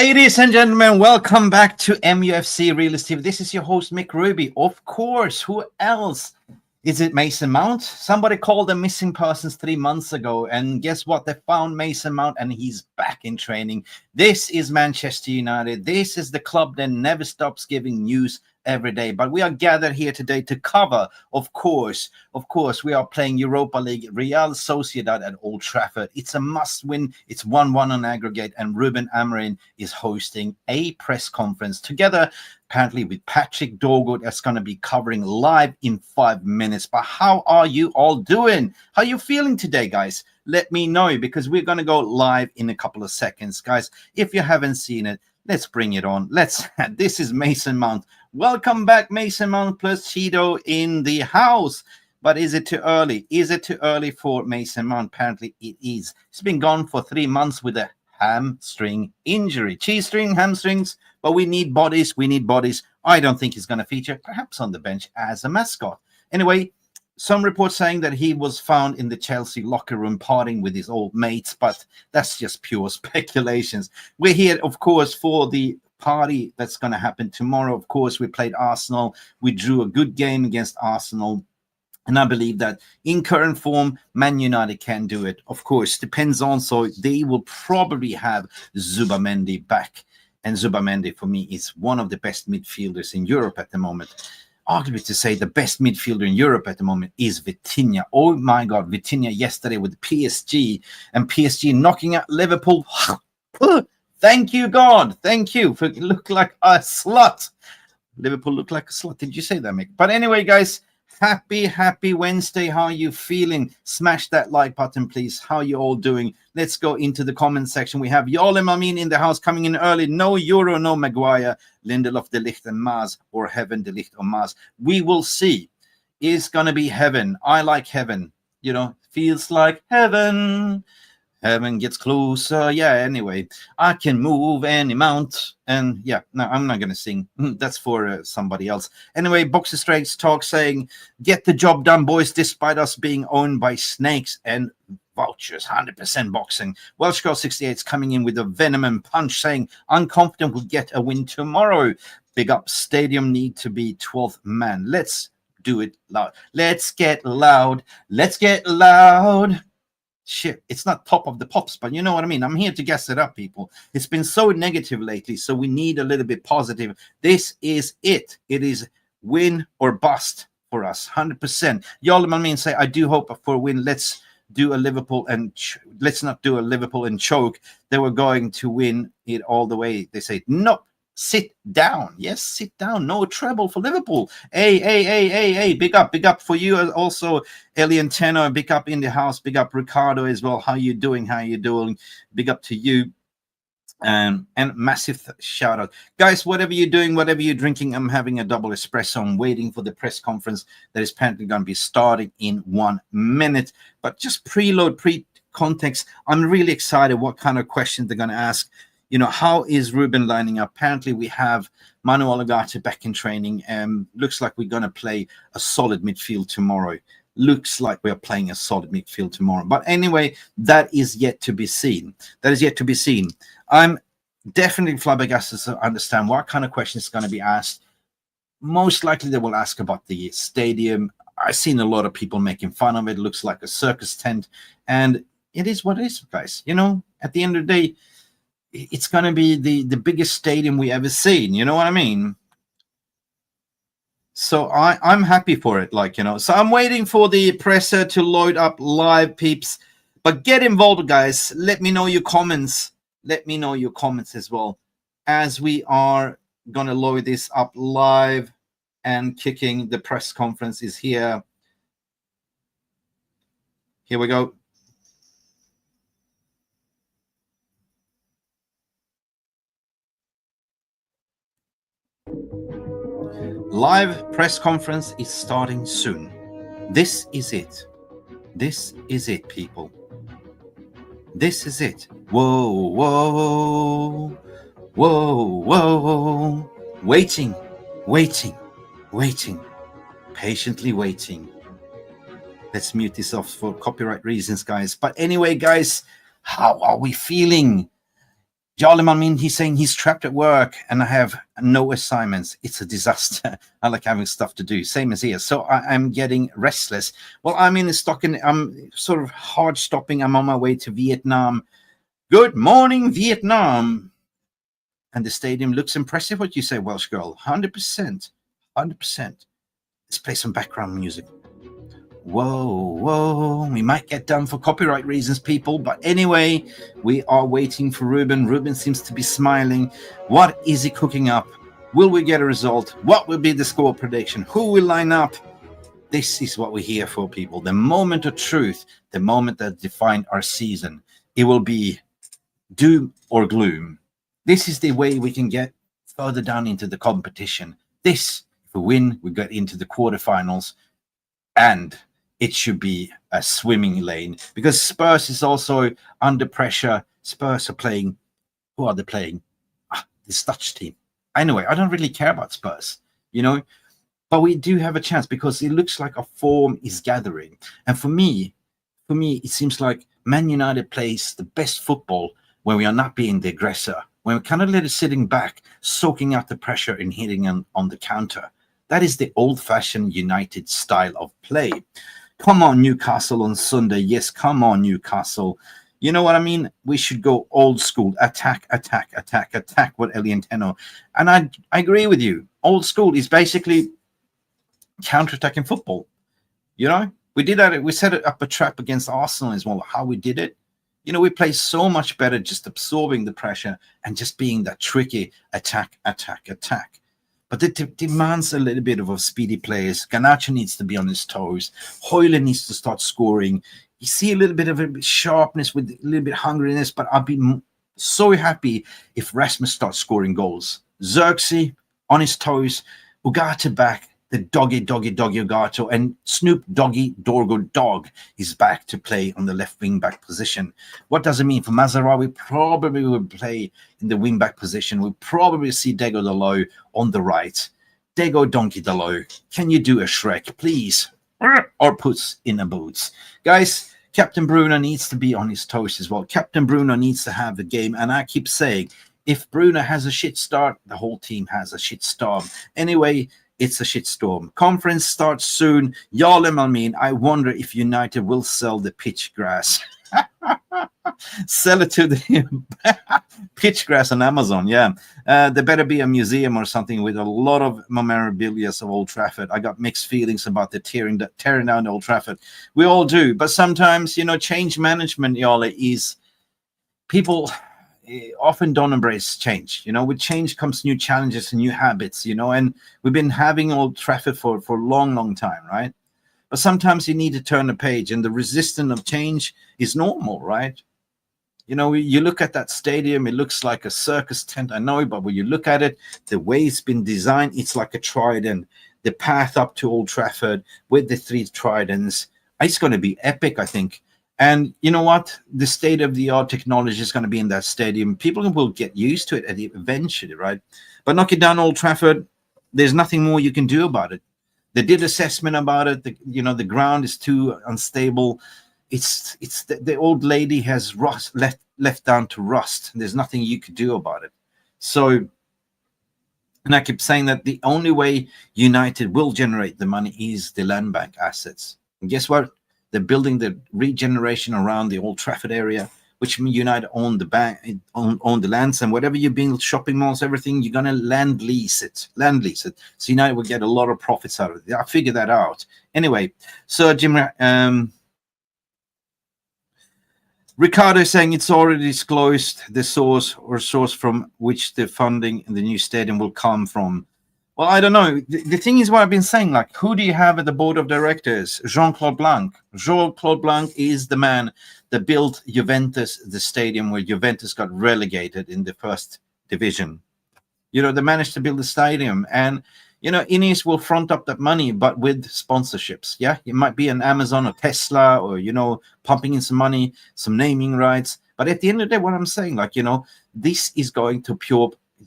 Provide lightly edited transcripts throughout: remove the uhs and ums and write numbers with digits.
Ladies and gentlemen, welcome back to MUFC Real Estate. This is your host, Mick Ruby. Of course, who else? Is it Mason Mount? Somebody called them missing persons 3 months ago, and guess what? They found Mason Mount, and he's back in training. This is Manchester United. This is the club that never stops giving news every day. But we are gathered here today to cover, of course, we are playing Europa League, Real Sociedad at Old Trafford. It's a must-win. It's 1-1 on aggregate, and Ruben Amorim is hosting a press conference together, apparently with Patrick Dorgu, that's going to be covering live in 5 minutes. But how are you all doing? How are you feeling today, guys? Let me know, because we're going to go live in a couple of seconds. Guys, if you haven't seen it, let's bring it on. This is Mason Mount. Welcome back, Mason Mount plus Cheeto in the house. But is it too early? Is it too early for Mason Mount? Apparently it is. He's been gone for 3 months with a hamstring injury. Cheese string, hamstrings, but we need bodies. We need bodies. I don't think he's going to feature, perhaps on the bench as a mascot. Anyway, some reports saying that he was found in the Chelsea locker room partying with his old mates, but that's just pure speculations. We're here, of course, for the party that's going to happen tomorrow. Of course, we played Arsenal. We drew a good game against Arsenal. And I believe that in current form, Man United can do it. Of course, depends also, they will probably have Zubamendi back. And Zubamendi, for me, is one of the best midfielders in Europe at the moment. Arguably to say the best midfielder in Europe at the moment is Vitinha. Oh my God, Vitinha yesterday with PSG, and PSG knocking out Liverpool. Thank you, God. Thank you for look like a slut. Liverpool look like a slut. Did you say that, Mick? But anyway, guys, happy Wednesday. How are you feeling? Smash that like button, please. How are you all doing? Let's go into the comment section. We have Yolem Amin in the house coming in early. No Euro, no Maguire. Lindelof, De Ligt, and Mars, or Heaven, De Ligt, or Mars. We will see. It's going to be heaven. I like heaven. You know, feels like heaven. Heaven gets closer. Yeah, anyway, I can move any mount. And yeah, no, I'm not going to sing. That's for somebody else. Anyway, Boxer Straits talk saying, get the job done, boys, despite us being owned by snakes and vultures. 100% boxing. Welsh Girl 68 is coming in with a venom and punch saying, I'm confident we'll get a win tomorrow. Big up. Stadium need to be 12th man. Let's do it loud. Let's get loud. Let's get loud. Shit, it's not top of the pops, but you know what I mean. I'm here to gas it up, people. It's been so negative lately, so we need a little bit positive. This is it. It is win or bust for us, 100%. Y'all, I mean, say I do hope for a win. Let's do a Liverpool and let's not do a Liverpool and choke. They were going to win it all the way. They say no. Sit down. Yes, sit down. No treble for Liverpool. Hey. Big up for you. Also, Elian Tenor, big up in the house. Big up Ricardo as well. How you doing? Big up to you. And massive shout out. Guys, whatever you're doing, whatever you're drinking, I'm having a double espresso. I'm waiting for the press conference that is apparently going to be starting in 1 minute. But just preload, pre-context. I'm really excited what kind of questions they're going to ask. You know, how is Ruben lining up? Apparently, we have Manu Olagate back in training. Looks like we're going to play a solid midfield tomorrow. Looks like we're playing a solid midfield tomorrow. But anyway, that is yet to be seen. I'm definitely flabbergasted to understand what kind of questions is going to be asked. Most likely, they will ask about the stadium. I've seen a lot of people making fun of it. It looks like a circus tent. And it is what it is, guys. You know, at the end of the day, it's going to be the biggest stadium we ever seen. You know what I mean? So I'm happy for it. Like, you know, so I'm waiting for the presser to load up live, peeps. But get involved, guys. Let me know your comments. Let me know your comments as well, as we are going to load this up live and kicking. The press conference is here. Here we go. Live press conference is starting soon. This is it. This is it, people. This is it. Whoa. Waiting. Patiently waiting. Let's mute this off for copyright reasons, guys. But anyway, guys, how are we feeling? Jarlim, I mean, he's saying he's trapped at work and I have no assignments. It's a disaster. I like having stuff to do, same as here. So I'm getting restless. Well, I'm in Stockholm. I'm sort of hard stopping. I'm on my way to Vietnam. Good morning, Vietnam. And the stadium looks impressive. What you say, Welsh girl? 100%. 100%. Let's play some background music. Whoa, we might get done for copyright reasons, people. But anyway, we are waiting for Ruben. Ruben seems to be smiling. What is he cooking up? Will we get a result? What will be the score prediction? Who will line up? This is what we're here for, people. The moment of truth, the moment that defined our season. It will be doom or gloom. This is the way we can get further down into the competition. This, if we win, we get into the quarterfinals. And it should be a swimming lane because Spurs is also under pressure. Spurs are playing. Who are they playing? This Dutch team. Anyway, I don't really care about Spurs, but we do have a chance because it looks like a form is gathering. And for me, it seems like Man United plays the best football when we are not being the aggressor, when we kind of let it sitting back, soaking out the pressure and hitting on the counter. That is the old-fashioned United style of play. Come on, Newcastle on Sunday. Yes, come on, Newcastle. You know what I mean? We should go old school. Attack with Elienteno. And I agree with you. Old school is basically counter-attacking football. We did that. We set up a trap against Arsenal as well. How we did it. We play so much better just absorbing the pressure and just being that tricky attack. But it demands a little bit of speedy players. Garnacho needs to be on his toes. Højlund needs to start scoring. You see a little bit of sharpness with a little bit of hungriness, but I'll be so happy if Rasmus starts scoring goals. Xerxes on his toes. Ugarte back. The doggy Ugarte. And Snoop Doggy Dorgu Dog is back to play on the left wing back position. What does it mean for Mazarawi? Probably will play in the wing back position. We'll probably see Dego Dalot on the right. Dego Donkey Dalot, can you do a Shrek, please? Or Puss in the Boots. Guys, Captain Bruno needs to be on his toes as well. Captain Bruno needs to have the game. And I keep saying, if Bruno has a shit start, the whole team has a shit storm. Anyway, it's a shitstorm. Conference starts soon. Jarlim, I wonder if United will sell the pitch grass. Sell it to the pitch grass on Amazon. Yeah. There better be a museum or something with a lot of memorabilia of Old Trafford. I got mixed feelings about the tearing down Old Trafford. We all do. But sometimes, change management, Jarle, is people often don't embrace change. With change comes new challenges and new habits, and we've been having Old Trafford for a long time, right? But sometimes you need to turn the page, and the resistance of change is normal, right? You look at that stadium, it looks like a circus tent, I know, but when you look at it, the way it's been designed, it's like a trident. The path up to Old Trafford with the 3 tridents, it's going to be epic, I think. And you know what? The state-of-the-art technology is going to be in that stadium. People will get used to it eventually, right? But knocking down Old Trafford, there's nothing more you can do about it. They did assessment about it. The ground is too unstable. It's the old lady has left down to rust. There's nothing you could do about it. So, and I keep saying that the only way United will generate the money is the land bank assets. And guess what? They're building the regeneration around the Old Trafford area, which means United own the lands, and whatever you build, shopping malls, everything, you're gonna land lease it. So United will get a lot of profits out of it. I figured that out. Anyway, so Jim, Ricardo is saying it's already disclosed the source from which the funding in the new stadium will come from. Well, I don't know. The thing is what I've been saying, like, who do you have at the board of directors? Jean-Claude Blanc. Jean-Claude Blanc is the man that built Juventus, the stadium where Juventus got relegated in the first division. They managed to build the stadium. And, Ineos will front up that money, but with sponsorships. Yeah, it might be an Amazon or Tesla or, pumping in some money, some naming rights. But at the end of the day, what I'm saying, like, this is going to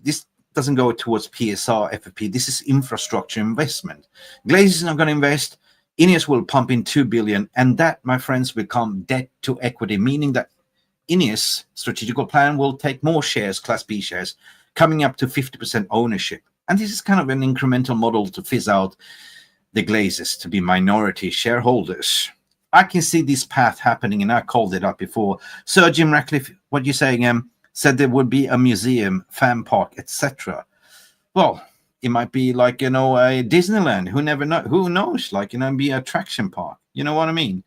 this doesn't go towards PSR, FFP. This is infrastructure investment. Glaze is not going to invest. Ineos will pump in 2 billion. And that, my friends, will become debt to equity, meaning that Ineos strategical plan will take more shares, Class B shares, coming up to 50% ownership. And this is kind of an incremental model to fizz out the Glazers to be minority shareholders. I can see this path happening, and I called it up before. Sir Jim Ratcliffe, what you saying? Said there would be a museum, fan park, etc. Well, it might be like, a Disneyland. Who knows? Like, be an attraction park. You know what I mean?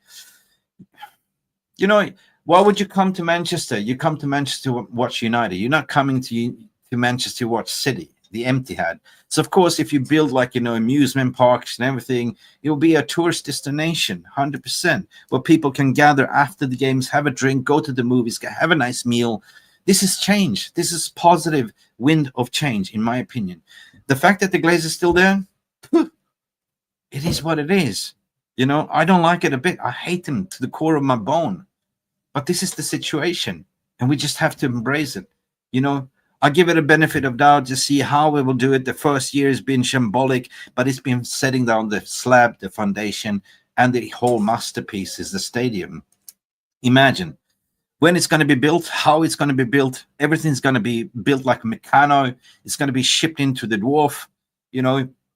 Why would you come to Manchester? You come to Manchester to watch United. You're not coming to Manchester to watch City, the Empty-Had. So, of course, if you build amusement parks and everything, it will be a tourist destination, 100%, where people can gather after the games, have a drink, go to the movies, have a nice meal. This is change. This is positive wind of change, in my opinion. The fact that the Glazers is still there, it is what it is. I don't like it a bit. I hate them to the core of my bone. But this is the situation, and we just have to embrace it. I give it a benefit of doubt to see how we will do it. The first year has been shambolic, but it's been setting down the slab, the foundation, and the whole masterpiece is the stadium. Imagine when it's going to be built, how it's going to be built. Everything's going to be built like a Meccano. It's going to be shipped into the Dwarf,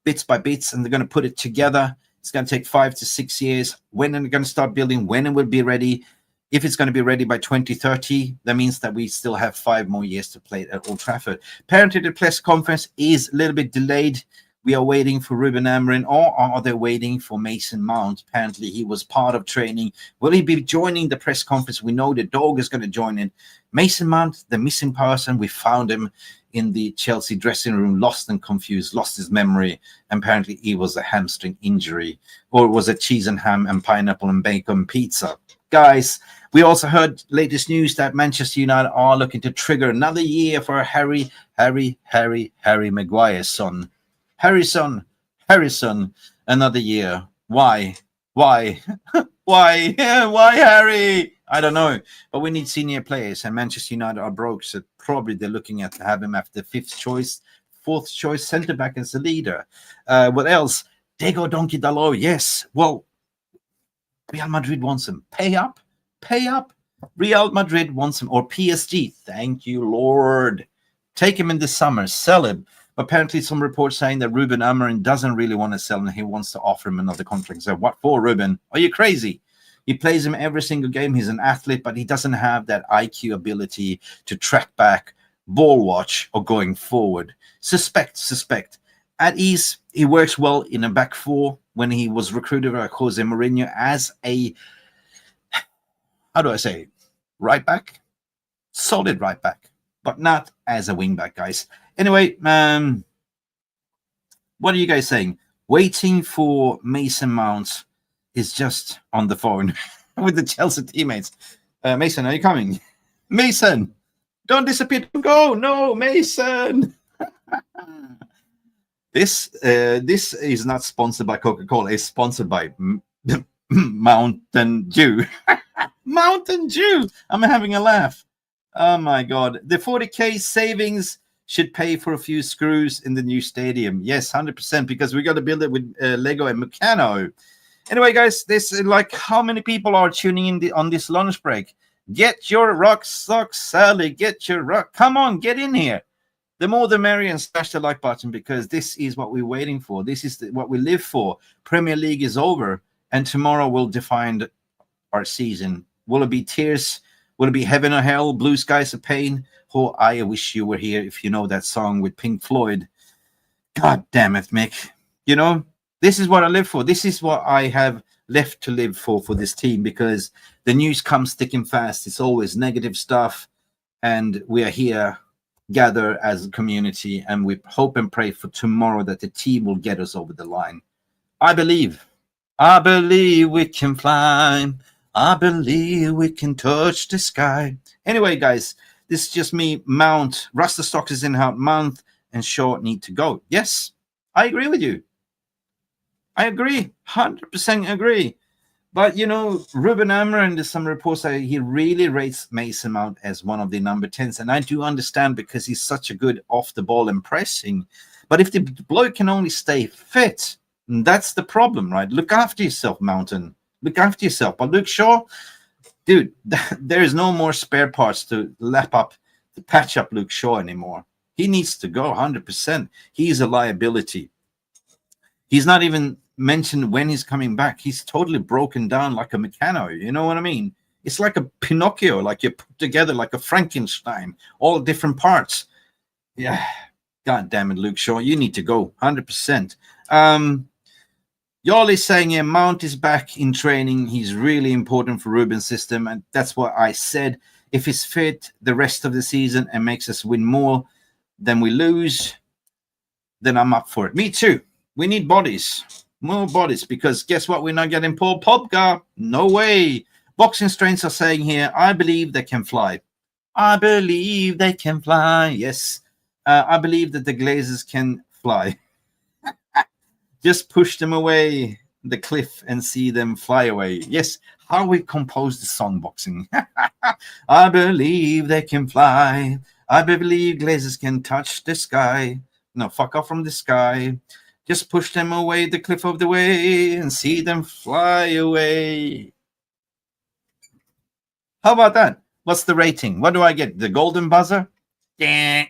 bits by bits, and they're going to put it together. It's going to take 5 to 6 years. When are they going to start building? When it will be ready? If it's going to be ready by 2030, that means that we still have 5 more years to play at Old Trafford. Apparently, the press conference is a little bit delayed. We are waiting for Ruben Amorim, or are they waiting for Mason Mount? Apparently, he was part of training. Will he be joining the press conference? We know the dog is going to join in. Mason Mount, the missing person, we found him in the Chelsea dressing room, lost and confused, lost his memory. Apparently, he was a hamstring injury, or it was a cheese and ham and pineapple and bacon pizza. Guys, we also heard latest news that Manchester United are looking to trigger another year for Harry Maguire's son. Harrison, another year. Why? Why, Harry? I don't know. But we need senior players, and Manchester United are broke, so probably they're looking at have him after fourth choice centre back as the leader. What else? Diego Donkey Dalot, yes. Well, Real Madrid wants him. Pay up. Real Madrid wants him, or PSG. Thank you, Lord. Take him in the summer. Sell him. Apparently, some reports saying that Ruben Amorim doesn't really want to sell him. He wants to offer him another contract. So, what for, Ruben? Are you crazy? He plays him every single game. He's an athlete, but he doesn't have that IQ ability to track back, ball watch, or going forward. Suspect. At ease, he works well in a back four. When he was recruited by Jose Mourinho as a, right back? Solid right back, but not as a wing back, guys. Anyway, what are you guys saying? Waiting for Mason Mount is just on the phone with the Chelsea teammates. Mason, are you coming? Mason, don't disappear. Don't go. No, Mason. This is not sponsored by Coca-Cola. It's sponsored by Mountain Dew. Mountain Dew. I'm having a laugh. Oh, my God. The 40K savings should pay for a few screws in the new stadium. Yes, 100%, because we got to build it with Lego and Meccano. Anyway, guys, this like how many people are tuning in on this lunch break? Get your rock socks, Sally. Get your rock. Come on, get in here. The more the merrier, and smash the like button, because this is what we're waiting for. This is what we live for. Premier League is over, and tomorrow will define our season. Will it be tears? Will it be heaven or hell? Blue skies of pain? Oh, I wish you were here, if you know that song with Pink Floyd. God damn it, Mick. This is what I live for. This is what I have left to live for this team, because the news comes thick and fast. It's always negative stuff, and we are here gather as a community, and we hope and pray for tomorrow that the team will get us over the line. I believe we can fly. I believe we can touch the sky. Anyway, guys, this is just me. Mount, Rasta Stocks is in out. Mount and Shaw need to go. Yes, I agree with you. I agree. 100% agree. But, Ruben Amorim, there's some reports that he really rates Mason Mount as one of the number 10s. And I do understand, because he's such a good off the ball and pressing. But if the bloke can only stay fit, that's the problem, right? Look after yourself, Mountain. Look after yourself. But Luke Shaw, dude, there is no more spare parts to patch up Luke Shaw anymore. He needs to go 100%. He's a liability. He's not even mentioned when he's coming back. He's totally broken down like a Meccano. You know what I mean? It's like a Pinocchio, like you put together like a Frankenstein, all different parts. Yeah. God damn it, Luke Shaw. You need to go 100%. Y'all is saying, yeah, Mount is back in training. He's really important for Ruben's system. And that's what I said. If he's fit the rest of the season and makes us win more than we lose, then I'm up for it. Me too. We need bodies. More bodies. Because guess what? We're not getting Paul Pogba. No way. Boxing Strains are saying here, I believe they can fly. I believe they can fly. Yes. I believe that the Glazers can fly. Just push them away the cliff and see them fly away. Yes, how we compose the song, Boxing. I believe they can fly. I believe Glazers can touch the sky. No, fuck off from the sky. Just push them away the cliff of the way and see them fly away. How about that? What's the rating? What do I get? The golden buzzer? Yeah.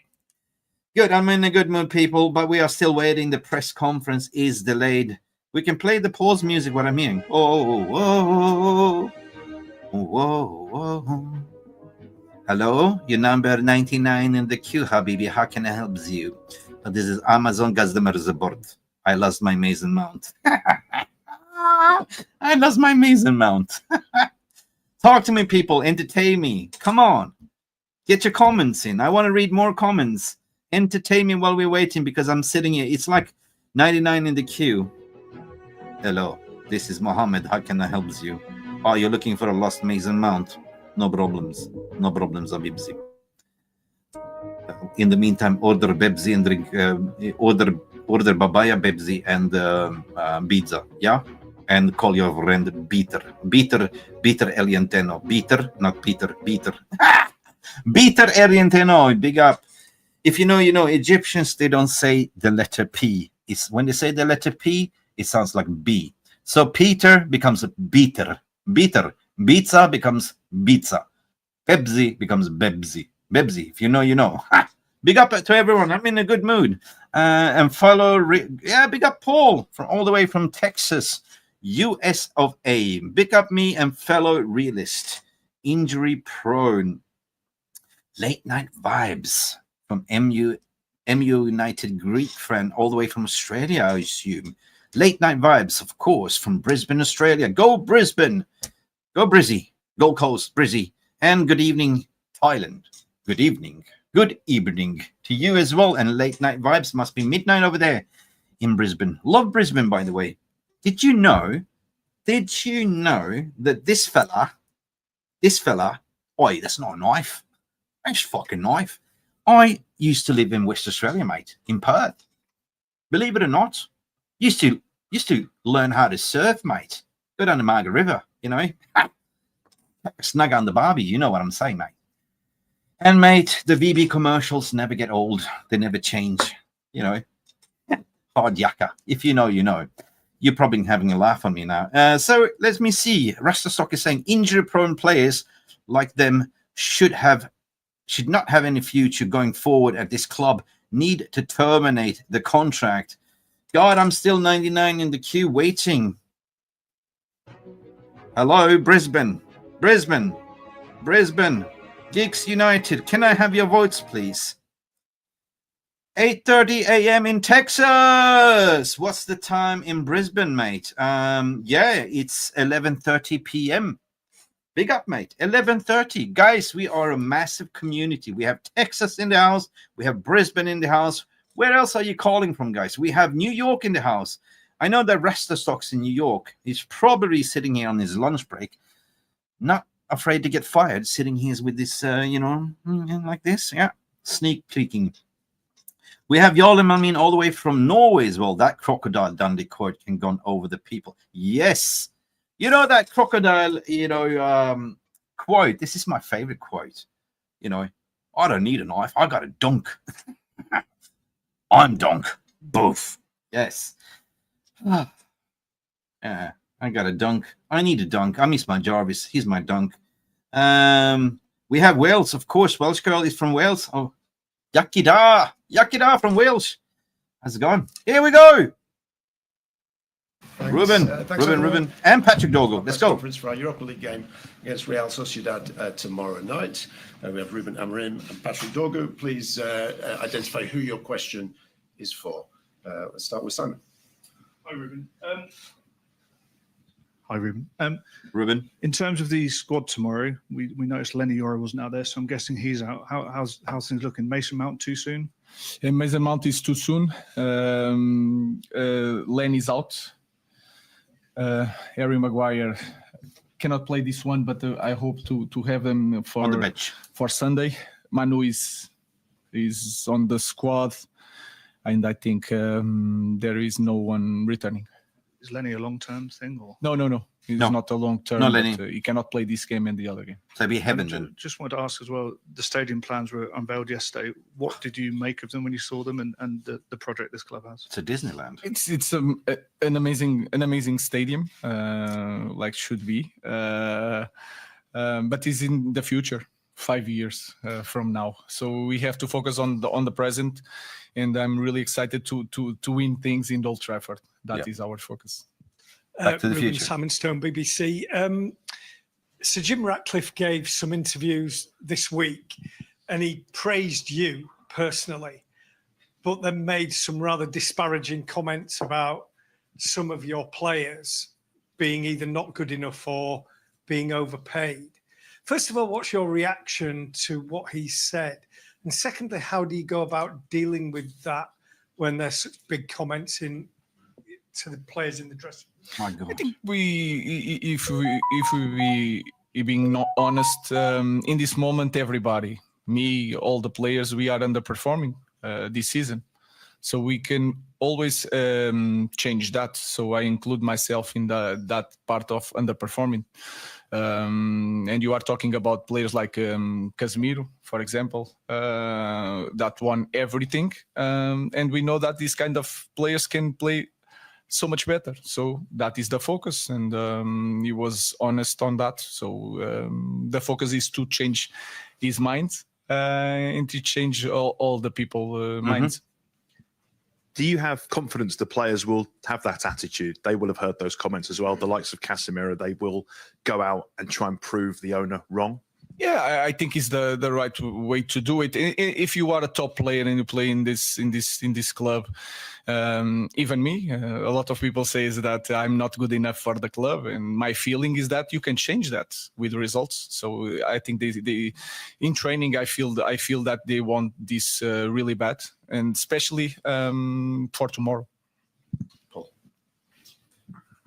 Good, I'm in a good mood, people, but we are still waiting. The press conference is delayed. We can play the pause music, what I'm hearing. Oh, whoa, whoa, whoa. Hello, you're number 99 in the queue, Habibi. How can I help you? This is Amazon customer support. I lost my Mason mount. I lost my Mason mount. Talk to me, people. Entertain me. Come on. Get your comments in. I want to read more comments. Entertain me while we're waiting because I'm sitting here. It's like 99 in the queue. Hello, this is Mohammed. How can I help you? Oh, you're looking for a lost Mason mount? No problems. No problems, Abibzi. In the meantime, order Bebzi and drink. Order Babaya, Bebzi and pizza. Yeah? And call your friend Beater. Beater Elianteno. Beater, not Peter. Beater. Beater Elianteno. Big up. If you know, you know, Egyptians, they don't say the letter P. It's when they say the letter P, it sounds like B. So Peter becomes Beater. Beater. Pizza becomes pizza. Bebzi becomes Bebzi. Bebzi. If you know, you know. Ha! Big up to everyone. I'm in a good mood. And follow, big up Paul from all the way from Texas, US of A. Big up me and fellow realist. Injury prone. Late night vibes from MU United Greek friend all the way from Australia, I assume. Late night vibes, of course, from Brisbane, Australia. Go Brisbane. Go Brizzy. Gold Coast, Brizzy. And good evening, Thailand. Good evening. Good evening to you as well. And late night vibes must be midnight over there in Brisbane. Love Brisbane, by the way. Did you know that this fella, oi, that's not a knife. That's a fucking knife. I used to live in West Australia, mate, in Perth. Believe it or not, used to learn how to surf, mate. Go down the Margaret River, you know. Snug on the barbie, you know what I'm saying, mate. And mate, the VB commercials never get old. They never change, you know. Hard yakka. If you know, you know. You're probably having a laugh on me now. So let me see. Rastastock is saying injury-prone players like them should not have any future going forward at this club. Need to terminate the contract. God, I'm still 99 in the queue waiting. Hello, Brisbane. Geeks United. Can I have your votes, please? 8:30 a.m. in Texas. What's the time in Brisbane, mate? It's 11:30 p.m. Big up, mate. 11:30. Guys, we are a massive community. We have Texas in the house. We have Brisbane in the house. Where else are you calling from, guys? We have New York in the house. I know that Rastastock's in New York. He's probably sitting here on his lunch break, not afraid to get fired, sitting here with this, like this. Yeah, sneak peeking. We have Jarl all the way from Norway as well. That crocodile Dundee court can go over the people. Yes. You know that crocodile, quote. This is my favorite quote. You know, I don't need a knife. I got a dunk. I'm dunk. Both. Yes. I got a dunk. I need a dunk. I miss my Jarvis. He's my dunk. We have Wales, of course. Welsh girl is from Wales. Oh, Yakida from Wales. How's it going? Here we go. Thanks. Ruben, and Patrick Dorgu. Let's go. Conference for our Europa League game against Real Sociedad tomorrow night. We have Ruben Amorim and Patrick Dorgu. Please identify who your question is for. Let's start with Simon. Hi, Ruben. Hi, Ruben. Ruben. In terms of the squad tomorrow, we noticed Lenny Yoro wasn't out there, so I'm guessing he's out. How's things looking? Mason Mount too soon? Yeah, Mason Mount is too soon. Lenny's out. Harry Maguire cannot play this one, but I hope to have him for on the bench for Sunday. Manu is on the squad, and I think there is no one returning. Is Lenny a long-term thing? Or? No. He's not a long-term. No, Lenny. He cannot play this game and the other game. So be heaven then. Just wanted to ask as well, the stadium plans were unveiled yesterday. What did you make of them when you saw them and the project this club has? It's a Disneyland. It's an amazing stadium, like should be. But it's in the future, 5 years from now. So we have to focus on the present, and I'm really excited to win things in Old Trafford. That is our focus. Back to the Ruben, future. Simon Stone, BBC. Sir Jim Ratcliffe gave some interviews this week, and he praised you personally, but then made some rather disparaging comments about some of your players being either not good enough or being overpaid. First of all, what's your reaction to what he said? And secondly, how do you go about dealing with that when there's such big comments to the players in the dressing room? My God. I think if we being not honest, in this moment, everybody, me, all the players, we are underperforming this season. So we can always change that. So I include myself in that part of underperforming. And you are talking about players like Casemiro, for example, that won everything. And we know that these kind of players can play so much better. So that is the focus, and he was honest on that. So the focus is to change his mind and to change all the people minds. Do you have confidence the players will have that attitude? They will have heard those comments as well. The likes of Casemiro, they will go out and try and prove the owner wrong. Yeah, I think it's the right way to do it. If you are a top player and you play in this club, even me, a lot of people say is that I'm not good enough for the club, and my feeling is that you can change that with results. So I think they in training, I feel that they want this really bad, and especially for tomorrow.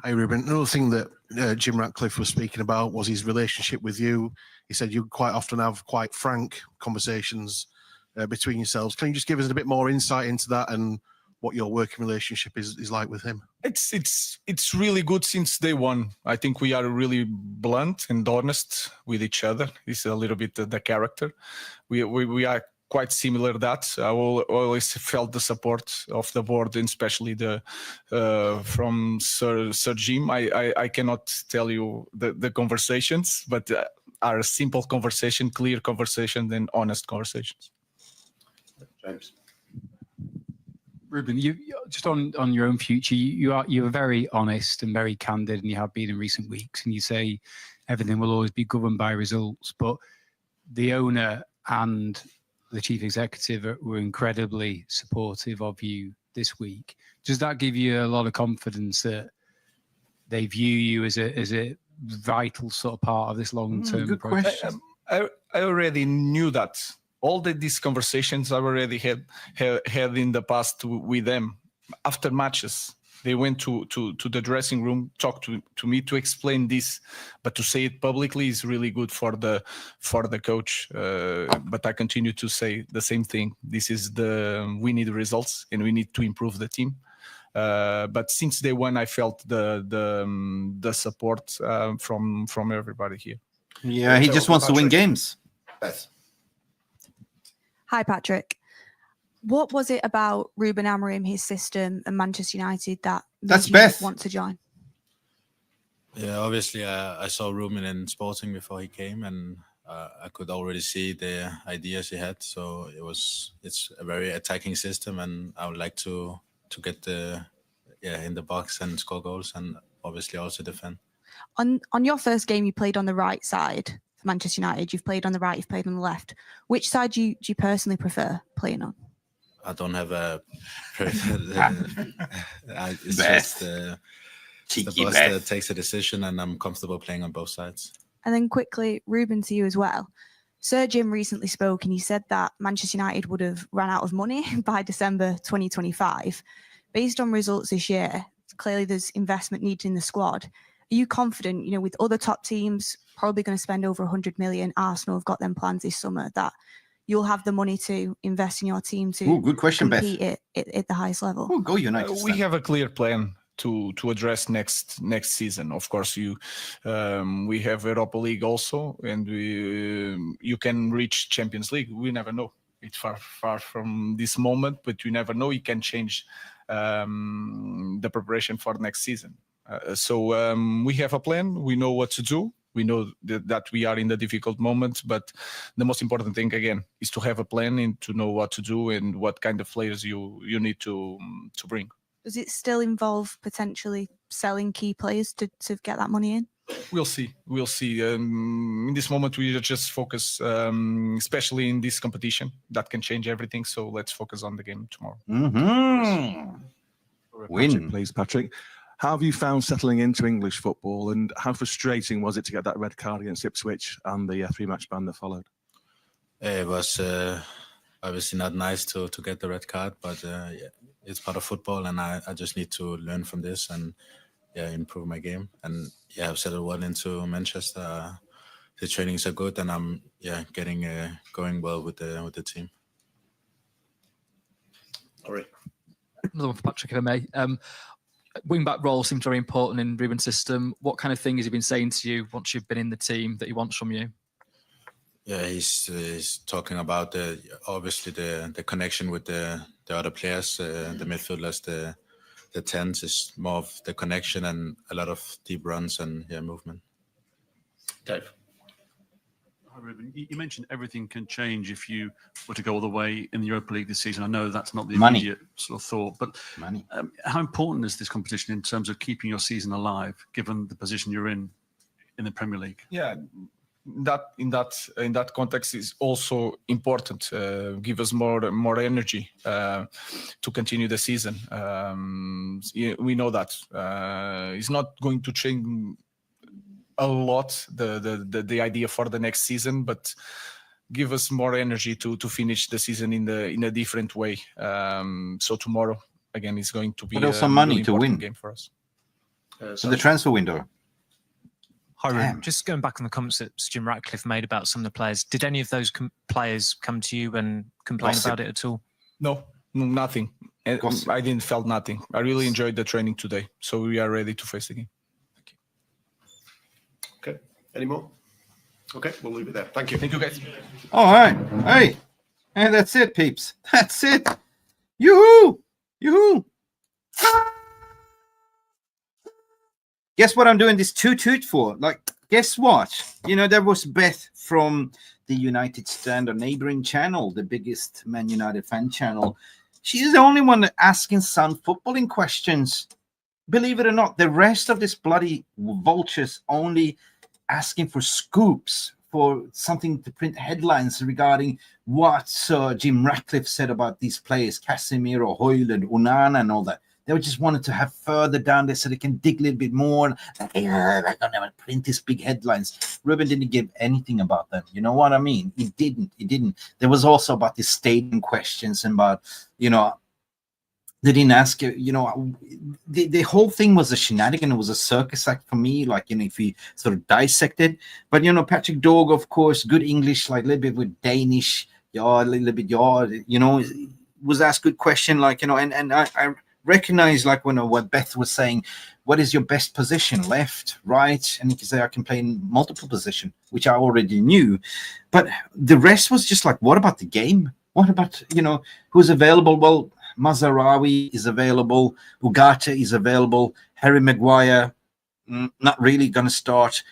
Hi, Ruben. Another thing that Jim Ratcliffe was speaking about was his relationship with you. He said you quite often have quite frank conversations between yourselves. Can you just give us a bit more insight into that and what your working relationship is like with him? It's really good since day one. I think we are really blunt and honest with each other. It's a little bit the character. We are quite similar. That I always felt the support of the board, and especially from Sir Jim. I cannot tell you the conversations, but are a simple conversation, clear conversation, and honest conversations. James. Ruben, you just on your own future, you're very honest and very candid, and you have been in recent weeks. And you say everything will always be governed by results, but the owner and the chief executive were incredibly supportive of you this week. Does that give you a lot of confidence that they view you as a vital sort of part of this long-term project? I already knew that. All these conversations I already had in the past with them. After matches, they went to the dressing room, talked to me to explain this, but to say it publicly is really good for the coach. But I continue to say the same thing. This is we need results and we need to improve the team. But since day one, I felt the support from everybody here. Yeah, he just wants to win games. Beth. Hi, Patrick. What was it about Ruben Amorim, his system, and Manchester United that made you Beth. want to join? Yeah, obviously, I saw Ruben in Sporting before he came, and I could already see the ideas he had. So it's a very attacking system, and I would like to get in the box and score goals, and obviously also defend. On your first game, you played on the right side for Manchester United. You've played on the right, you've played on the left. Which side do you personally prefer playing on? I don't have a. It's Beth. just the Cheeky boss Beth. that takes a decision, and I'm comfortable playing on both sides. And then quickly, Ruben, to you as well. Sir Jim recently spoke and he said that Manchester United would have run out of money by December 2025. Based on results this year, clearly there's investment needed in the squad. Are you confident, with other top teams probably going to spend over 100 million, Arsenal have got them plans this summer, that you'll have the money to invest in your team to Good question, compete Beth. at the highest level? Go United. We have a clear plan to address next season. Of course, we have Europa League also, and you can reach Champions League. We never know. It's far from this moment, but you never know. It can change the preparation for next season. So we have a plan. We know what to do. We know that we are in the difficult moment, but the most important thing again is to have a plan and to know what to do and what kind of players you need to bring. Does it still involve potentially selling key players to get that money in? We'll see. In this moment, we just focus, especially in this competition, that can change everything. So let's focus on the game tomorrow. Mm-hmm. Patrick, please, Patrick. How have you found settling into English football, and how frustrating was it to get that red card against Ipswich and the 3-match ban that followed? It was obviously not nice to get the red card, but it's part of football, and I just need to learn from this and improve my game. And I've settled well into Manchester. The trainings are good, and I'm getting going well with the team. All right. Another one for Patrick, if I may. Wing-back role seems very important in Ruben's system. What kind of thing has he been saying to you once you've been in the team that he wants from you? Yeah, he's talking about obviously the connection with the other players, the midfielders, the 10s is more of the connection and a lot of deep runs and movement. Dave. Hi, Ruben. You mentioned everything can change if you were to go all the way in the Europa League this season. I know that's not the immediate sort of thought, but how important is this competition in terms of keeping your season alive, given the position you're in the Premier League? Yeah, that in that context is also important. Give us more energy to continue the season. We know that it's not going to change a lot the idea for the next season, but give us more energy to finish the season in a different way. So tomorrow again is going to be some money really to win game for us. So the transfer window. Hi, Ruben. Just going back on the comments that Jim Ratcliffe made about some of the players. Did any of those players come to you and complain about it at all? No, nothing. I didn't felt nothing. I really enjoyed the training today, so we are ready to face the game. Okay. Any more? Okay, we'll leave it there. Thank you. Thank you, guys. All right. Hey, and that's it, peeps. That's it. Yoo-hoo! Yoo-hoo! Guess what I'm doing this toot for? Guess what? There was Beth from the United Standard neighboring channel, the biggest Man United fan channel. She's the only one asking Sun footballing questions. Believe it or not, the rest of this bloody vultures only asking for scoops, for something to print headlines regarding what Sir Jim Ratcliffe said about these players, Casemiro, Højlund, Onana, and all that. They just wanted to have further down there so they can dig a little bit more. They're going to print these big headlines. Ruben didn't give anything about that. You know what I mean? He didn't. There was also about the stadium questions and about, they didn't ask, the whole thing was a shenanigan. It was a circus act for me, if you sort of dissect it. But, Patrick Dorgu, of course, good English, a little bit with Danish, a little bit, was asked good question, and I recognize, what Beth was saying, what is your best position, left, right? And you can say, I can play in multiple position, which I already knew. But the rest was just what about the game? What about, who's available? Well, Mazarawi is available. Ugarte is available. Harry Maguire, not really going to start.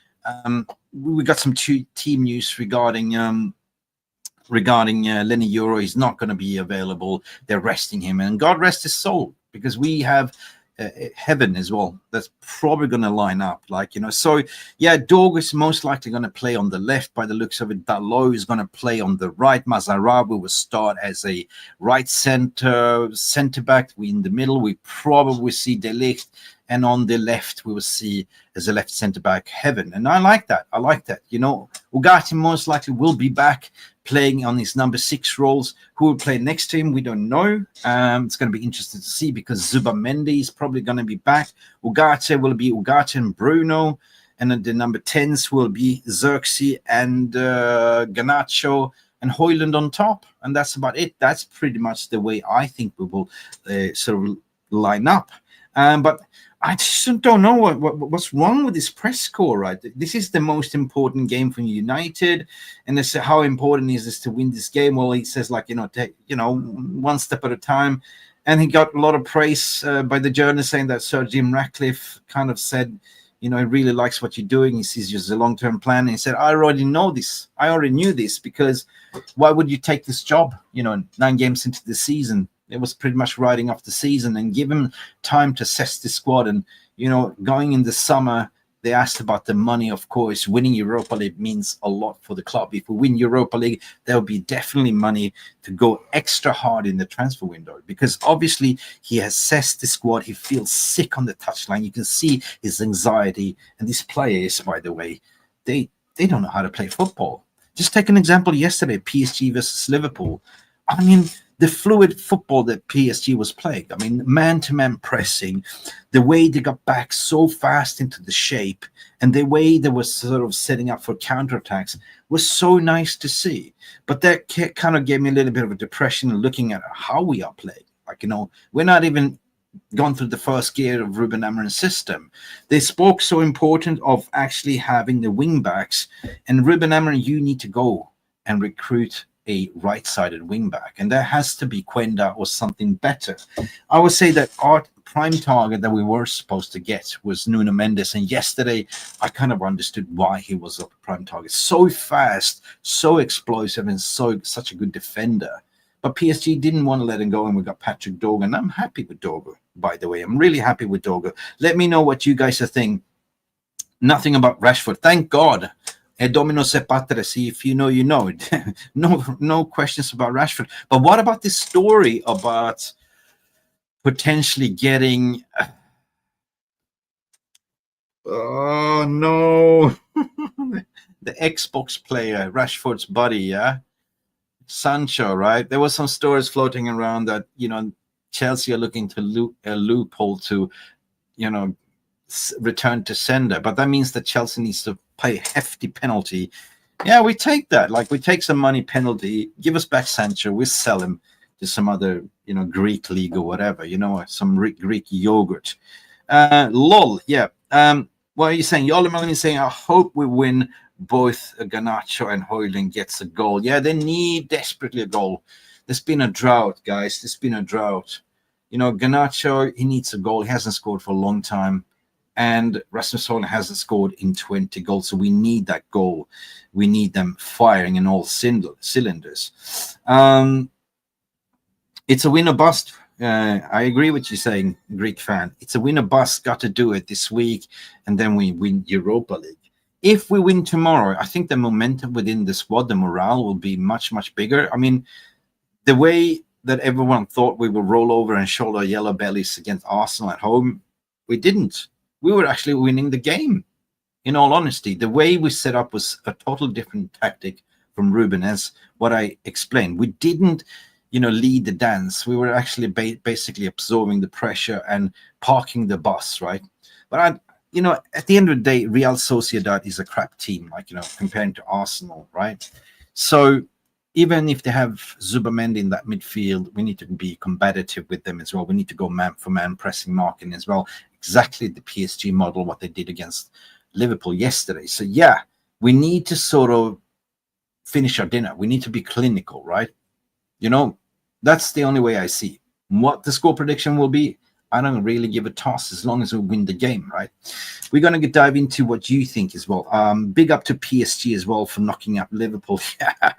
We got some team news regarding Lenny Euro. He's not going to be available. They're resting him, and God rest his soul, because we have Heaven as well. That's probably going to line up, So yeah, Dorgu is most likely going to play on the left by the looks of it. Dalot is going to play on the right. Mazarawi will start as a right center back. We in the middle. We probably see De Ligt, and on the left we will see as a left center back Heaven. And I like that. Ugarte most likely will be back playing on his number 6 roles. Who will play next to him, we don't know. It's going to be interesting to see, because Zubamendi is probably going to be back. Ugarte will be Ugarte and Bruno, and then the number 10s will be Xerxes and Garnacho and Højlund on top, and that's about it. That's pretty much the way I think we will sort of line up. But I just don't know what's wrong with this press score, right? This is the most important game for United, and they say, how important is this to win this game? Well, he says, take, one step at a time. And he got a lot of praise by the journalist, saying that Sir Jim Ratcliffe kind of said, he really likes what you're doing. He sees you as a long-term plan. And he said, I already know this. I already knew this, because why would you take this job, 9 games into the season? It was pretty much riding off the season, and give him time to assess the squad. And, going in the summer, they asked about the money, of course. Winning Europa League means a lot for the club. If we win Europa League, there'll be definitely money to go extra hard in the transfer window, because obviously he has assessed the squad. He feels sick on the touchline. You can see his anxiety. And these players, by the way, they don't know how to play football. Just take an example yesterday, PSG versus Liverpool. I mean, the fluid football that PSG was playing, man-to-man pressing, the way they got back so fast into the shape, and the way they were sort of setting up for counterattacks was so nice to see. But that kind of gave me a little bit of a depression looking at how we are playing. We're not even gone through the first gear of Ruben Amorim's system. They spoke so important of actually having the wing backs, and Ruben Amorim, you need to go and recruit a right-sided wing back, and there has to be Quenda or something better. I would say that our prime target that we were supposed to get was Nuno Mendes, and yesterday I kind of understood why he was a prime target. So fast, so explosive, and such a good defender. But PSG didn't want to let him go, and we got Patrick Dorgu, and I'm happy with Dorgu, by the way. I'm really happy with Dorgu. Let me know what you guys are thinking. Nothing about Rashford. Thank God. Domino se patre, see, if you know, you know. No questions about Rashford. But what about this story about potentially getting... oh, no. The Xbox player, Rashford's buddy, yeah? Sancho, right? There were some stories floating around that, Chelsea are looking to a loophole to, return to sender. But that means that Chelsea needs to pay a hefty penalty. Yeah, we take that. We take some money penalty, give us back Sancho, we sell him to some other, Greek league or whatever, some Greek yogurt. Lol, yeah. What are you saying? Yolim is saying, I hope we win both Garnacho and Højlund gets a goal. Yeah, they need desperately a goal. There's been a drought, guys. There's been a drought. Garnacho, he needs a goal. He hasn't scored for a long time. And Rasmus Højlund hasn't scored in 20 goals. So we need that goal. We need them firing in all cylinders. It's a win or bust. I agree with you saying, Greek fan. It's a win or bust. Got to do it this week. And then we win Europa League. If we win tomorrow, I think the momentum within the squad, the morale will be much, much bigger. I mean, the way that everyone thought we would roll over and show our yellow bellies against Arsenal at home, we didn't. We were actually winning the game, in all honesty. The way we set up was a total different tactic from Ruben, as what I explained. We didn't, lead the dance. We were actually basically absorbing the pressure and parking the bus, right? But at the end of the day, Real Sociedad is a crap team, comparing to Arsenal, right? So even if they have Zubamendi in that midfield, we need to be competitive with them as well. We need to go man-for-man pressing marking as well. Exactly the PSG model, what they did against Liverpool yesterday. So, yeah, we need to sort of finish our dinner. We need to be clinical, right? That's the only way I see. What the score prediction will be, I don't really give a toss as long as we win the game, right? We're going to dive into what you think as well. Big up to PSG as well for knocking up Liverpool.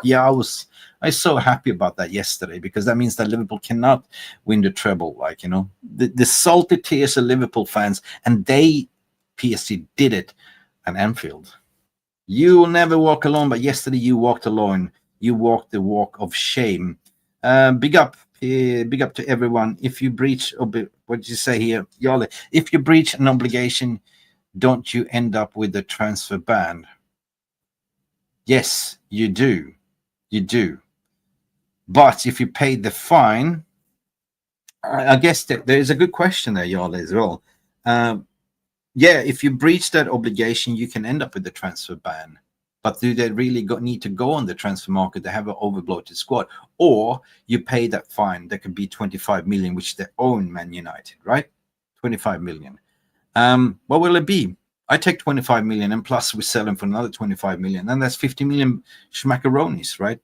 Yeah, I was so happy about that yesterday, because that means that Liverpool cannot win the treble. Like, you know, the salty tears of Liverpool fans, and PSG did it at Anfield. You will never walk alone, but yesterday you walked alone. You walked the walk of shame. Big up to everyone. If you breach, what did you say here, Yale? If you breach an obligation, don't you end up with a transfer ban? Yes, you do. You do. But if you pay the fine, I guess that there is a good question there, Yale, as well. Yeah, if you breach that obligation, you can end up with the transfer ban. But do they really need to go on the transfer market? They have an overbloated squad. Or you pay that fine. That could be 25 million, which they own Man United, right? 25 million. What will it be? I take 25 million, and plus we sell them for another 25 million. And that's 50 million schmackaronis, right?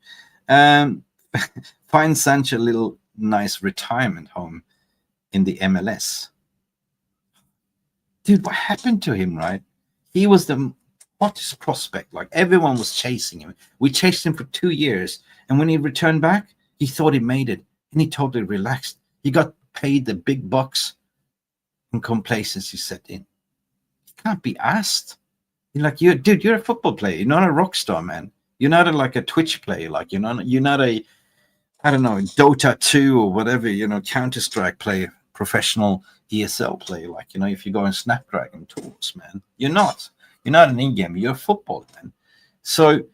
Find Sancho a little nice retirement home in the MLS. Dude, what happened to him, right? He was the hottest prospect. Like, everyone was chasing him. We chased him for 2 years. And when he returned back, he thought he made it. And he totally relaxed. He got paid the big bucks, and complacency set in. He can't be asked. You're like, you're a football player. You're not a rock star, man. You're not a Twitch player. Like, you're not a, I don't know, Dota 2 or whatever, Counter-Strike player, professional ESL player. Like, if you go on Snapdragon tours, man, you're not an in-game, you're a footballer, man. So,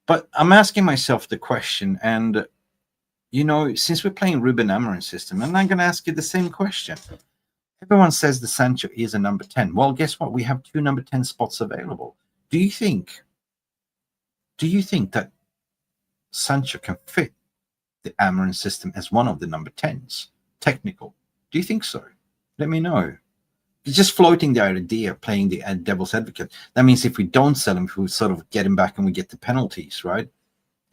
but I'm asking myself the question, and, since we're playing Ruben Amorim system, and I'm going to ask you the same question. Everyone says the Sancho is a number 10. Well, guess what? We have 2 number 10 spots available. Do you think that Sancho can fit the Amorim system as one of the number 10s? Technical. Do you think so? Let me know. It's just floating the idea of playing the devil's advocate. That means if we don't sell him, we sort of get him back and we get the penalties, right?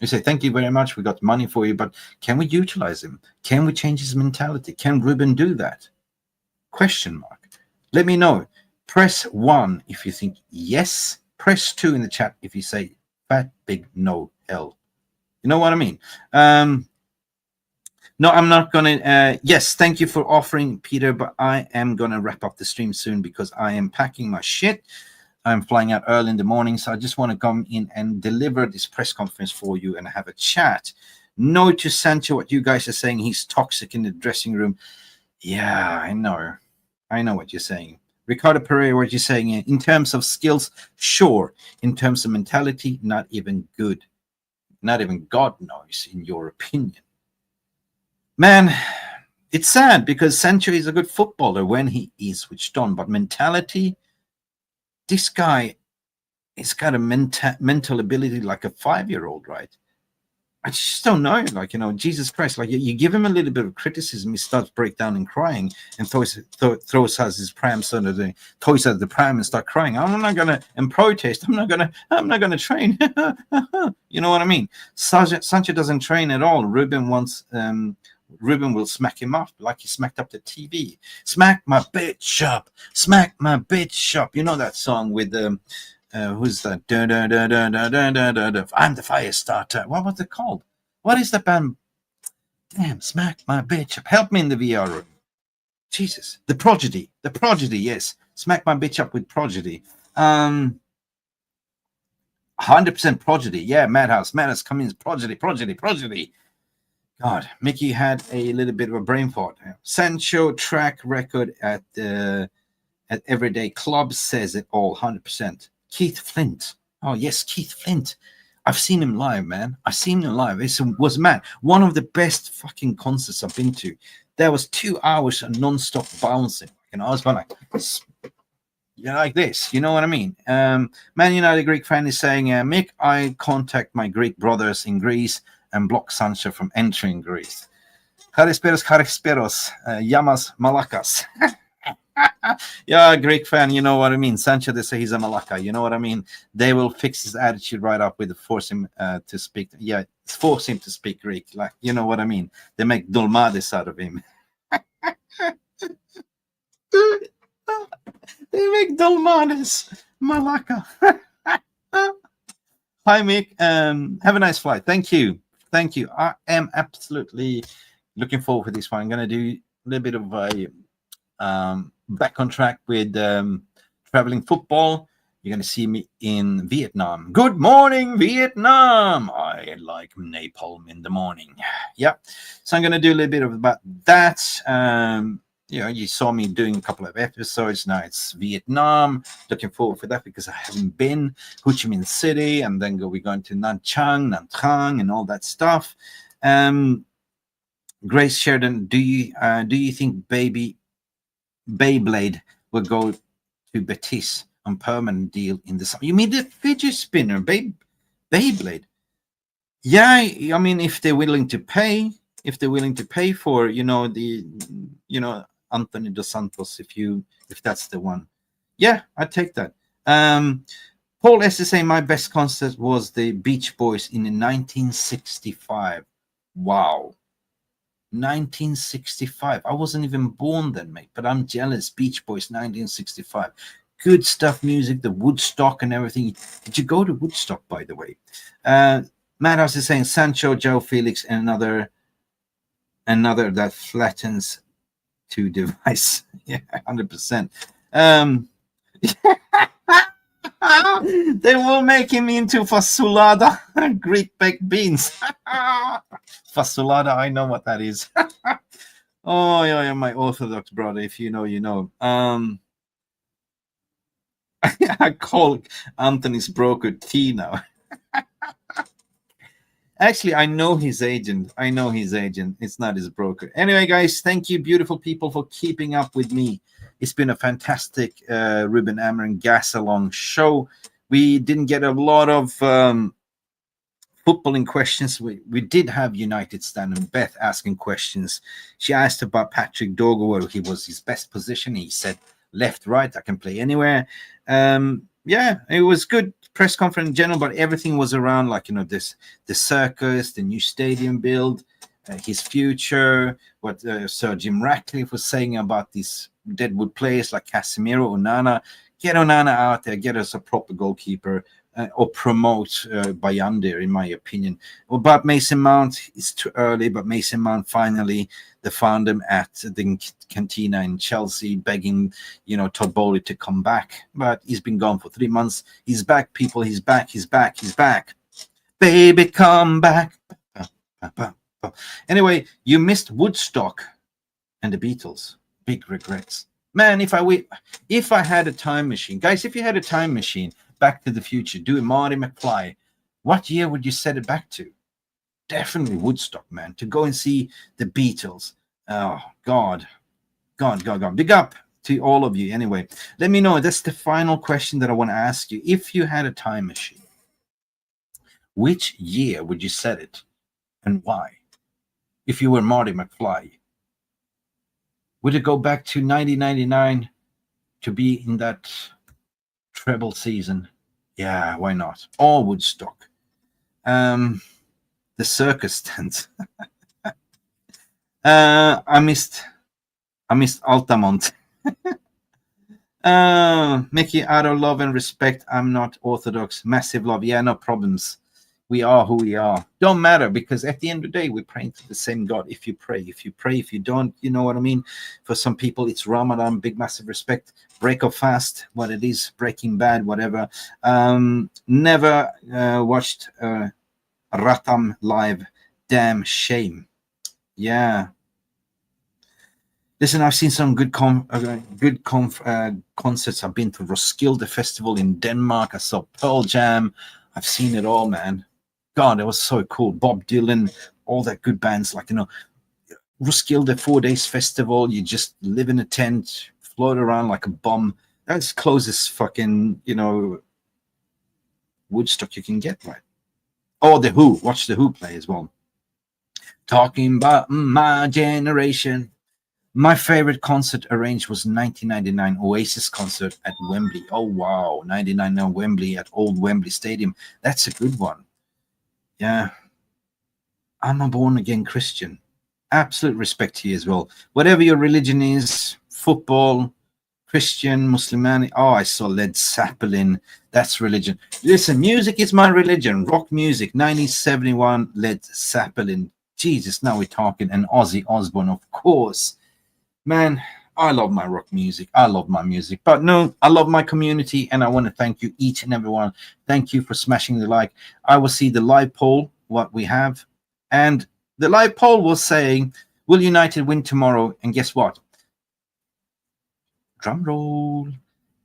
We say, thank you very much. We got money for you, but can we utilize him? Can we change his mentality? Can Ruben do that? Question mark. Let me know. Press 1 if you think yes. Press 2 in the chat if you say fat, big, no, hell. You know what I mean? No, I'm not going to. Yes, thank you for offering, Peter, but I am going to wrap up the stream soon because I am packing my shit. I'm flying out early in the morning, so I just want to come in and deliver this press conference for you and have a chat. No to Sancho, what you guys are saying, he's toxic in the dressing room. Yeah, I know. I know what you're saying. Ricardo Pereira, what you're saying, in terms of skills, sure. In terms of mentality, not even good. Not even God knows, in your opinion. Man, it's sad because Sancho is a good footballer when he is switched on, but mentality, this guy has got a mental ability like a 5-year-old, right? I just don't know. Like, Jesus Christ, like you give him a little bit of criticism, he starts break down and crying and throws us his pram under the toys at the pram and start crying. I'm not gonna and protest. I'm not gonna train. You know what I mean? Sancho doesn't train at all. Ruben will smack him up like he smacked up the TV. Smack my bitch up. Smack my bitch up. You know that song with who's that? I'm the fire starter. What was it called? What is that band? Damn, smack my bitch up. Help me in the VR room. Jesus. The Prodigy. The Prodigy, yes. Smack my bitch up with Prodigy. 100% Prodigy. Yeah, Madhouse. Madhouse coming in. Prodigy. God, Mickey had a little bit of a brain fart. Sancho track record at Everyday Club says it all, 100%. Keith Flint. Oh, yes, Keith Flint. I've seen him live, man. I've seen him live. It was, man, one of the best fucking concerts I've been to. There was 2 hours of non-stop bouncing. I was going like this. You know what I mean? Man United Greek fan is saying, Mick, I contact my Greek brothers in Greece and block Sancho from entering Greece. Charisperos, Yamas Malakas. Yeah, Greek fan, you know what I mean. Sancho, they say he's a Malaka, you know what I mean. They will fix his attitude right up with force him to speak. Yeah, force him to speak Greek, like, you know what I mean. They make dolmades out of him. They make dolmades. Malacca. Hi, Mick. Have a nice flight. Thank you. Thank you. I am absolutely looking forward to this one. I'm going to do a little bit of a back on track with traveling football. You're going to see me in Vietnam. Good morning, Vietnam. I like napalm in the morning. Yeah. So I'm going to do a little bit about that. You saw me doing a couple of episodes. Now it's Vietnam. Looking forward for that because I haven't been. Ho Chi Minh City, and then we're going to Nha Trang, Nha Trang, and all that stuff. Grace Sheridan, do you think Beyblade will go to Betis on permanent deal in the summer? You mean the fidget spinner, Beyblade? Yeah, I mean if they're willing to pay for Anthony Dos Santos, if that's the one. Yeah, I take that. Paul S is saying my best concert was the Beach Boys in 1965. Wow. 1965. I wasn't even born then, mate, but I'm jealous. Beach Boys 1965. Good stuff, music, the Woodstock and everything. Did you go to Woodstock, by the way? Madhouse is saying Sancho, Joe Felix, and another that flattens to device. Yeah, 100%. They will make him into fasulada, Greek baked beans. Fasulada, I know what that is. Oh, yeah, my Orthodox brother. If you know, you know. I call Anthony's broker T now. Actually, I know his agent. It's not his broker. Anyway, guys, thank you, beautiful people, for keeping up with me. It's been a fantastic Ruben Amorim gas-along show. We didn't get a lot of footballing questions. We did have United stand and Beth asking questions. She asked about Patrick Dorgu, where he was his best position. He said left, right, I can play anywhere. Yeah, it was good press conference in general, but everything was around the circus, the new stadium build, his future, what Sir Jim Ratcliffe was saying about these deadwood players like Casemiro, Onana. Get Onana out there, get us a proper goalkeeper, or promote Bayander, in my opinion. About Mason Mount, it's too early, but Mason Mount finally, they found him at the cantina in Chelsea, begging, Todd Bowley to come back. But he's been gone for 3 months. He's back, people. He's back. Baby, come back. Anyway, you missed Woodstock and the Beatles. Big regrets. Man, if I had a time machine, guys, if you had a time machine, Back to the Future, do a Marty McFly, what year would you set it back to? Definitely Woodstock, man, to go and see the Beatles. Oh, God. Big up to all of you. Anyway, let me know. That's the final question that I want to ask you. If you had a time machine, which year would you set it and why? If you were Marty McFly, would it go back to 1999 to be in that treble season? Yeah, why not? Or Woodstock. The circus tent. I missed Altamont. Mickey, out of love and respect, I'm not Orthodox. Massive love. Yeah, no problems. We are who we are. Don't matter, because at the end of the day, we're praying to the same God. If you pray, if you don't, you know what I mean? For some people, it's Ramadan, big, massive respect. Break or fast, what it is, Breaking Bad, whatever. Never watched Ratam live. Damn shame. Yeah. Listen, I've seen some good concerts. I've been to Roskilde Festival in Denmark. I saw Pearl Jam. I've seen it all, man. God, it was so cool. Bob Dylan, all that good bands. Roskilde 4 days festival. You just live in a tent, float around like a bomb. That's closest fucking, Woodstock you can get, right? Oh, The Who. Watch The Who play as well. Talking about my generation. My favorite concert arranged was 1999 Oasis concert at Wembley. Oh, wow. 99 Wembley at Old Wembley Stadium. That's a good one. Yeah. I'm a born-again Christian. Absolute respect to you as well. Whatever your religion is, football, Christian, Muslimani. Oh, I saw Led Zeppelin. That's religion. Listen, music is my religion. Rock music, 1971, Led Zeppelin. Jesus, now we're talking. And Ozzy Osbourne, of course. Man, I love my rock music. I love my music. But no, I love my community, and I want to thank you, each and every one. Thank you for smashing the like. I will see the live poll, what we have. And the live poll was saying, will United win tomorrow? And guess what? Drum roll.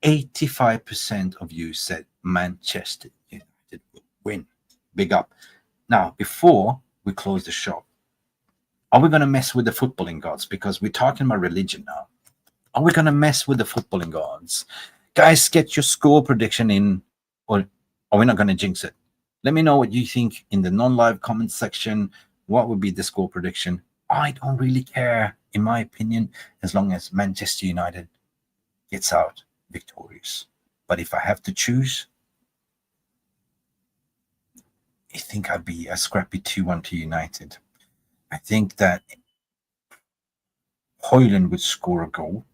85% of you said Manchester United will win. Big up. Now, before we close the shop, are we going to mess with the footballing gods? Because we're talking about religion now. Are we going to mess with the footballing gods? Guys, get your score prediction in, or are we not going to jinx it? Let me know what you think in the non-live comment section. What would be the score prediction? I don't really care, in my opinion, as long as Manchester United gets out victorious. But if I have to choose, I think I'd be a scrappy 2-1 to United. I think that Højlund would score a goal.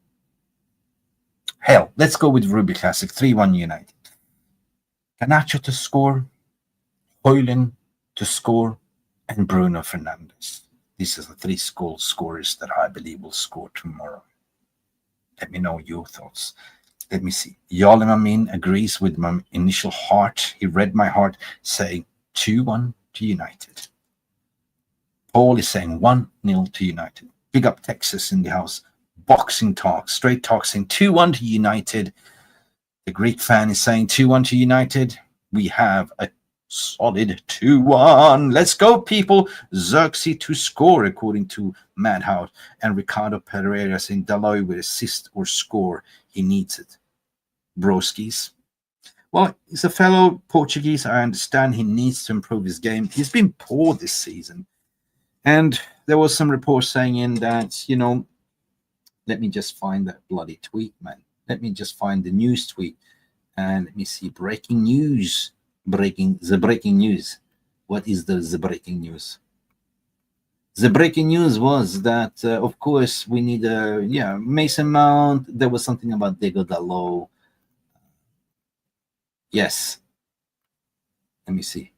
Hell, let's go with Ruby Classic, 3-1 United. Garnacho to score, Højlund to score, and Bruno Fernandes. These are the 3 goal scorers that I believe will score tomorrow. Let me know your thoughts. Let me see. Yalim Amin agrees with my initial heart. He read my heart, saying 2-1 to United. Paul is saying 1-0 to United. Big up Texas in the house. Boxing talk, straight talk, saying 2-1 to United. The Greek fan is saying 2-1 to United. We have a solid 2-1. Let's go, people. Xerxes to score, according to Madhout. And Ricardo Pereira saying Dalot with assist or score. He needs it. Broskis. Well, he's a fellow Portuguese. I understand he needs to improve his game. He's been poor this season. And there was some reports saying in that, you know, let me just find that bloody tweet, man. Let me just find the news tweet. And let me see. Breaking news. The breaking news. What is the breaking news? The breaking news was that, of course, we need a, Mason Mount. There was something about Diego Dalot. Yes. Let me see.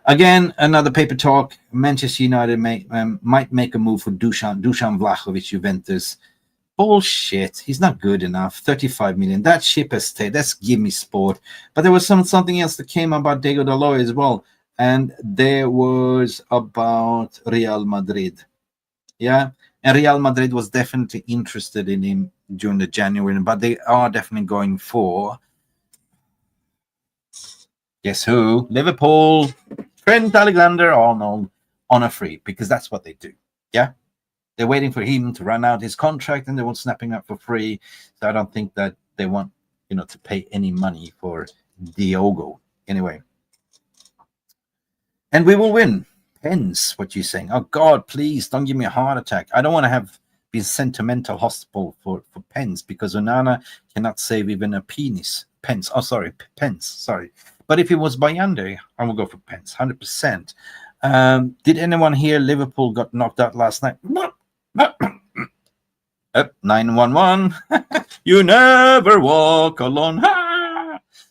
Again, another paper talk. Manchester United might make a move for Dusan Vlahovic, Juventus. Bullshit. He's not good enough. 35 million. That ship has stayed. That's give me sport. But there was something else that came about Diego Dalot as well. And there was about Real Madrid. Yeah. And Real Madrid was definitely interested in him during the January. But they are definitely going for, guess who? Liverpool. Trent Alexander-Arnold on a free, because that's what they do. Yeah. They're waiting for him to run out his contract and they want snapping up for free. So I don't think that they want, to pay any money for Diogo. Anyway. And we will win. Pence, what you saying? Oh, God, please don't give me a heart attack. I don't want to have been sentimental hospital for Pence, because Onana cannot save even a penis. Pence. Sorry. But if it was Bayande, I will go for Pence, 100%. Did anyone hear Liverpool got knocked out last night? 911. You never walk alone.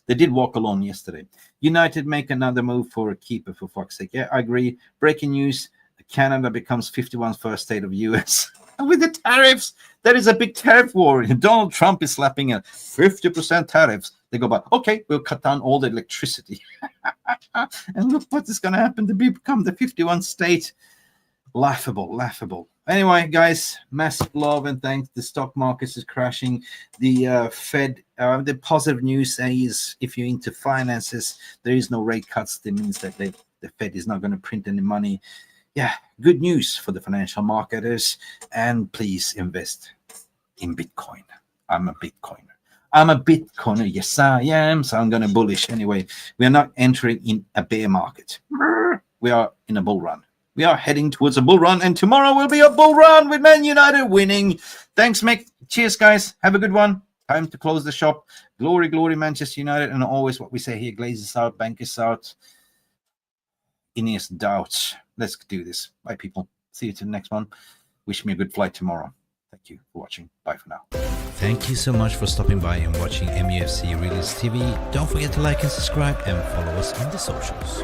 They did walk alone yesterday. United make another move for a keeper, for fuck's sake. Yeah, I agree. Breaking news. Canada becomes 51st first state of US. With the tariffs, there is a big tariff war. Donald Trump is slapping a 50% tariffs. They go back, okay, we'll cut down all the electricity. And look what is going to happen to become the 51st state. Laughable. Anyway, guys, massive love and thanks. The stock market is crashing. The Fed, the positive news is if you're into finances, there is no rate cuts. That means that the Fed is not going to print any money. Yeah, good news for the financial marketers. And please invest in Bitcoin. I'm a Bitcoiner. Yes, I am. So I'm going to bullish. Anyway, we are not entering in a bear market. We are in a bull run. We are heading towards a bull run. And tomorrow will be a bull run with Man United winning. Thanks, Mick. Cheers, guys. Have a good one. Time to close the shop. Glory, Manchester United. And always what we say here, Glazers out, bankers out. Ineos doubts. Let's do this. Bye, people. See you to the next one. Wish me a good flight tomorrow. Thank you. Thank you for watching. Bye for now. Thank you so much for stopping by and watching MUFC Realist TV. Don't forget to like and subscribe and follow us on the socials.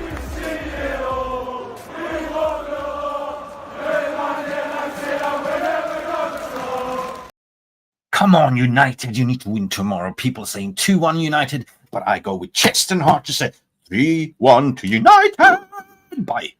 Come on, United, you need to win tomorrow. People saying 2-1 United, but I go with chest and heart to say 3-1 to United. Bye.